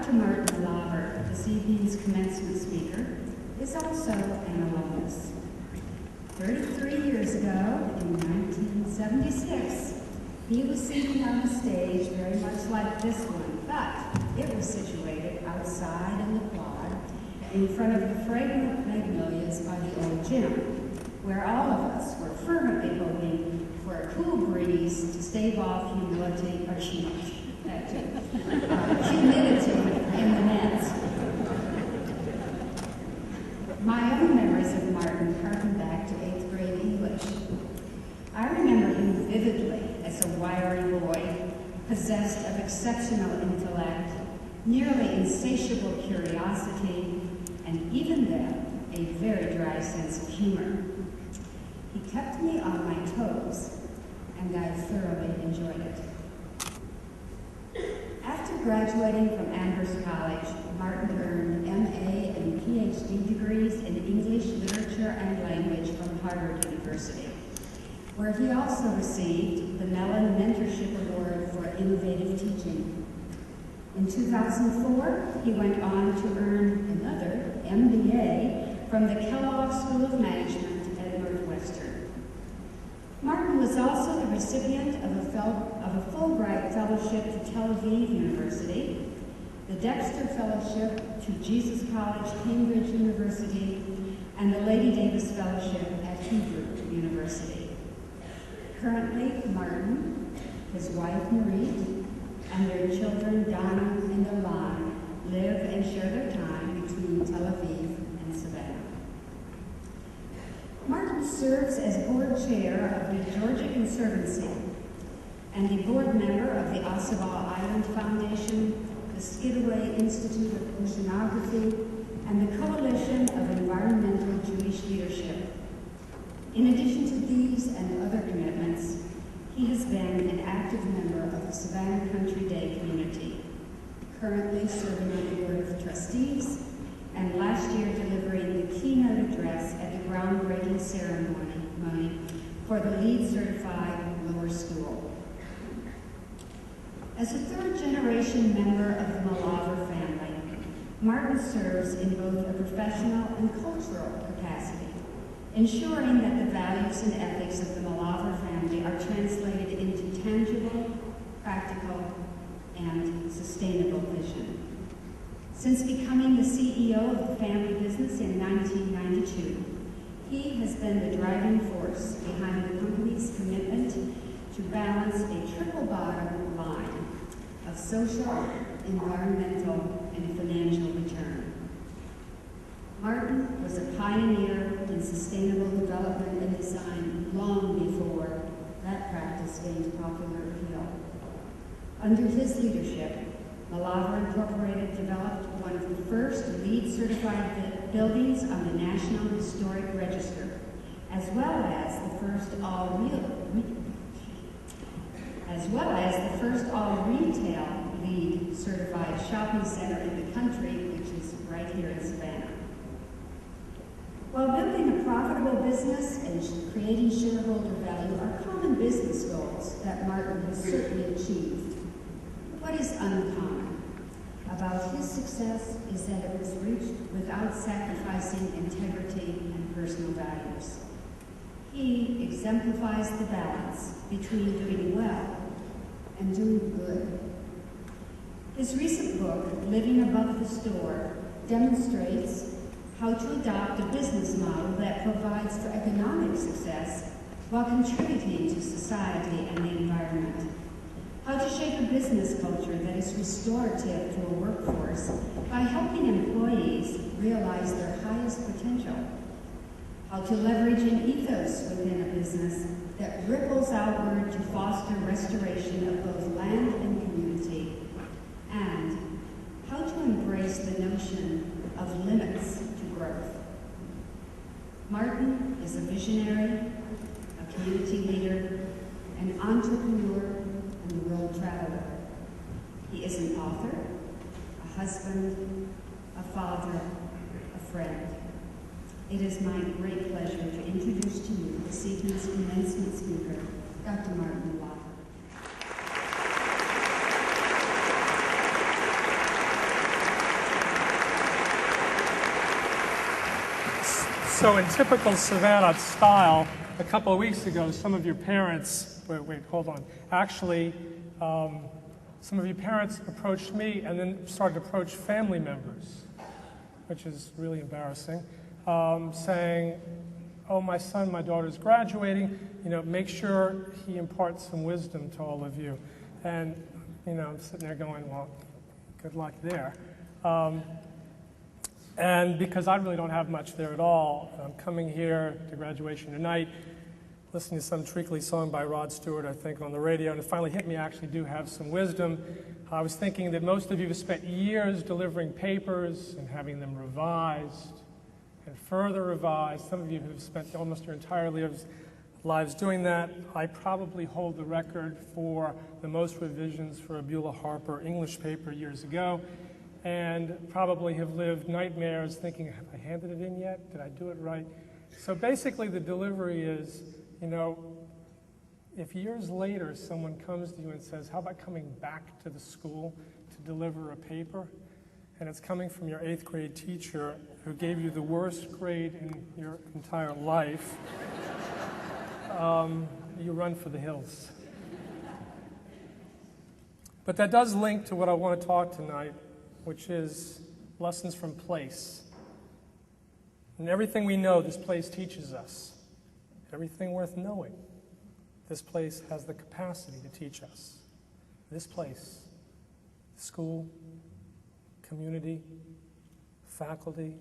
Dr. Martin Melaver, this evening's commencement speaker, is also an alumnus. 33 years ago, in 1976, he was sitting on a stage very much like this one, but it was situated outside in the quad in front of the fragrant magnolias by the old gym, where all of us were fervently hoping for a cool breeze to stave off humidity in the nets. My own memories of Martin harken back to 8th grade English. I remember him vividly as a wiry boy, possessed of exceptional intellect, nearly insatiable curiosity, and even then, a very dry sense of humor. He kept me on my toes, and I thoroughly enjoyed it. After graduating from Amherst College, Martin earned MA and PhD degrees in English, Literature, and Language from Harvard University, where he also received the Mellon Mentorship Award for Innovative Teaching. In 2004, he went on to earn another MBA from the Kellogg School of Management at Northwestern. Martin was also the recipient of a Fulbright Fellowship to Tel Aviv University, the Dexter Fellowship to Jesus College, Cambridge University, and the Lady Davis Fellowship at Hebrew University. Currently, Martin, his wife Marie, and their children Donna and Ilan live and share their time between Tel Aviv and Savannah. Martin serves as board chair of the Georgia Conservancy and a board member of the Ossabaw Island Foundation, the Skidaway Institute of Oceanography, and the Coalition of Environmental Jewish Leadership. In addition to these and other commitments, he has been an active member of the Savannah Country Day community, currently serving on the Board of Trustees, and last year delivering the keynote address at the groundbreaking ceremony for the LEED certified lower school. As a third-generation member of the Melaver family, Martin serves in both a professional and cultural capacity, ensuring that the values and ethics of the Melaver family are translated into tangible, practical, and sustainable vision. Since becoming the CEO of the family business in 1992, he has been the driving force behind the company's commitment to balance a triple bottom line of social, environmental, and financial return. Martin was a pioneer in sustainable development and design long before that practice gained popular appeal. Under his leadership, Melaver Incorporated developed one of the first LEED certified buildings on the National Historic Register, as well as the first all-retail LEED certified shopping center in the country, which is right here in Savannah. While building a profitable business and creating shareholder value are common business goals that Martin has certainly achieved, what is uncommon about his success is that it was reached without sacrificing integrity and personal values. He exemplifies the balance between doing well and doing good. His recent book, Living Above the Store, demonstrates how to adopt a business model that provides for economic success while contributing to society and the environment. How to shape a business culture that is restorative to a workforce by helping employees realize their highest potential. How to leverage an ethos within a business that ripples outward to foster restoration of both land and community. And how to embrace the notion of limits to growth. Martin is a visionary, a community leader, an entrepreneur, and a world traveler. He is an author, a husband, a father, a friend. It is my great pleasure to introduce to you this evening's commencement speaker, Dr. Martin Melaver. So in typical Savannah style, a couple of weeks ago, some of your parents, hold on. Actually, some of your parents approached me and then started to approach family members, which is really embarrassing, saying, oh, my son, my daughter's graduating, make sure he imparts some wisdom to all of you. And, I'm sitting there going, well, good luck there. And because I really don't have much there at all, I'm coming here to graduation tonight, listening to some treacly song by Rod Stewart, I think, on the radio, and it finally hit me I actually do have some wisdom. I was thinking that most of you have spent years delivering papers and having them revised and further revised. Some of you have spent almost your entire lives doing that. I probably hold the record for the most revisions for a Beulah Harper English paper years ago, and probably have lived nightmares thinking, have I handed it in yet? Did I do it right? So basically the delivery is, if years later someone comes to you and says, how about coming back to the school to deliver a paper? And it's coming from your 8th grade teacher who gave you the worst grade in your entire life, you run for the hills. But that does link to what I want to talk tonight, which is lessons from place. And everything we know, this place teaches us. Everything worth knowing, this place has the capacity to teach us. This place, school, community, faculty,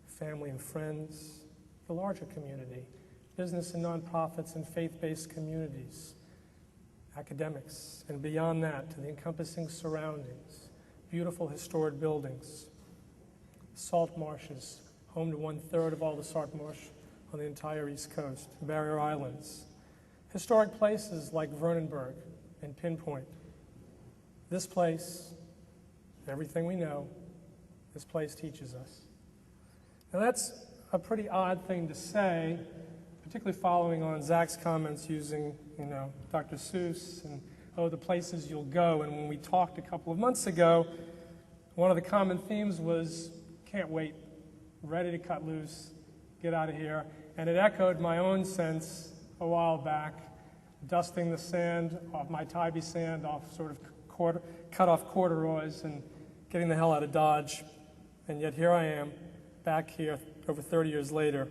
family and friends, the larger community, business and nonprofits and faith-based communities, academics, and beyond that to the encompassing surroundings, beautiful historic buildings, salt marshes, home to 1/3 of all the salt marsh on the entire East Coast, barrier islands, historic places like Vernonburg and Pinpoint. This place, everything we know, this place teaches us. Now that's a pretty odd thing to say, particularly following on Zach's comments using, Dr. Seuss and, the places you'll go. And when we talked a couple of months ago, one of the common themes was, can't wait, ready to cut loose, get out of here. And it echoed my own sense a while back, dusting the sand off my Tybee sand off sort of cut off corduroys and getting the hell out of Dodge. And yet here I am, back here over 30 years later,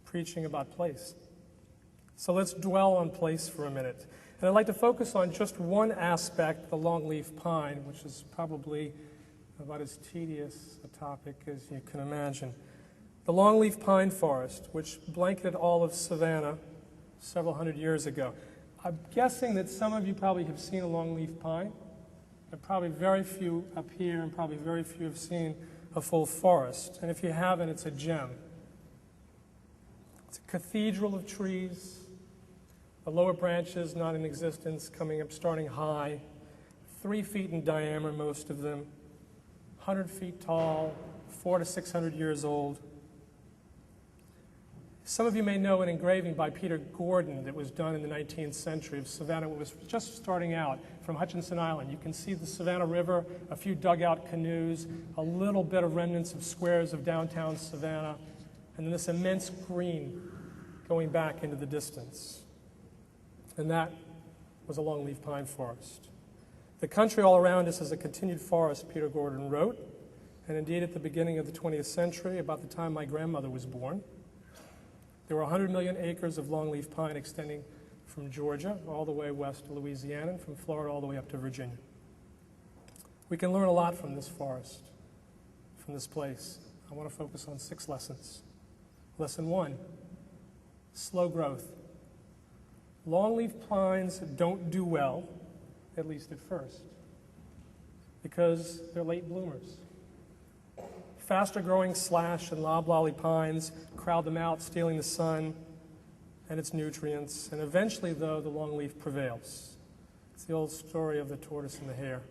preaching about place. So let's dwell on place for a minute. And I'd like to focus on just one aspect, the longleaf pine, which is probably about as tedious a topic as you can imagine. The longleaf pine forest, which blanketed all of Savannah several hundred years ago. I'm guessing that some of you probably have seen a longleaf pine. There are probably very few up here, and probably very few have seen a full forest. And if you haven't, it's a gem. It's a cathedral of trees. The lower branches, not in existence, coming up, starting high, 3 feet in diameter, most of them, 100 feet tall, 400 to 600 years old. Some of you may know an engraving by Peter Gordon that was done in the 19th century of Savannah. It was just starting out from Hutchinson Island. You can see the Savannah River, a few dugout canoes, a little bit of remnants of squares of downtown Savannah, and then this immense green going back into the distance. And that was a longleaf pine forest. The country all around us is a continued forest, Peter Gordon wrote, and indeed at the beginning of the 20th century, about the time my grandmother was born, there were 100 million acres of longleaf pine extending from Georgia all the way west to Louisiana and from Florida all the way up to Virginia. We can learn a lot from this forest, from this place. I want to focus on 6 lessons. Lesson 1, slow growth. Longleaf pines don't do well, at least at first, because they're late bloomers. Faster growing slash and loblolly pines crowd them out, stealing the sun and its nutrients, and eventually, though, the longleaf prevails. It's the old story of the tortoise and the hare.